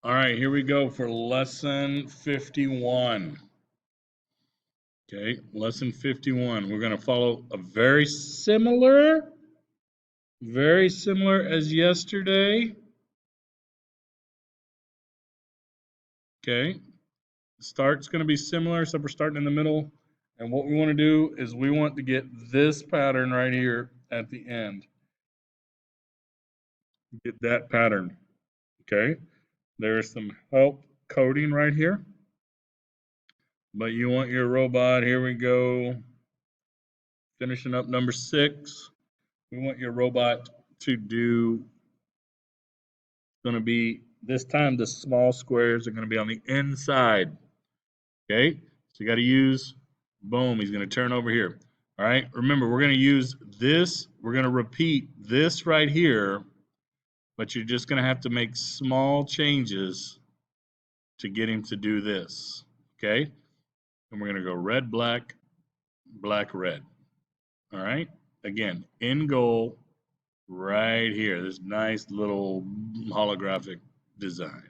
All right, here we go for lesson 51. Okay, lesson 51. We're going to follow a very similar as yesterday. Okay, start's going to be similar, so we're starting in the middle. And what we want to do is we want to get this pattern right here at the end. Get that pattern. Okay, there's some help coding right here. But you want your robot, here we go, finishing up number 6. We want your robot to do, going to be, this time the small squares are going to be on the inside. Okay, so you got to use, boom, he's going to turn over here. All right, remember, we're going to use this, we're going to repeat this right here, but you're just going to have to make small changes to get him to do this. Okay, and we're going to go red, black, black, red. All right, again, in goal right here, this nice little holographic design.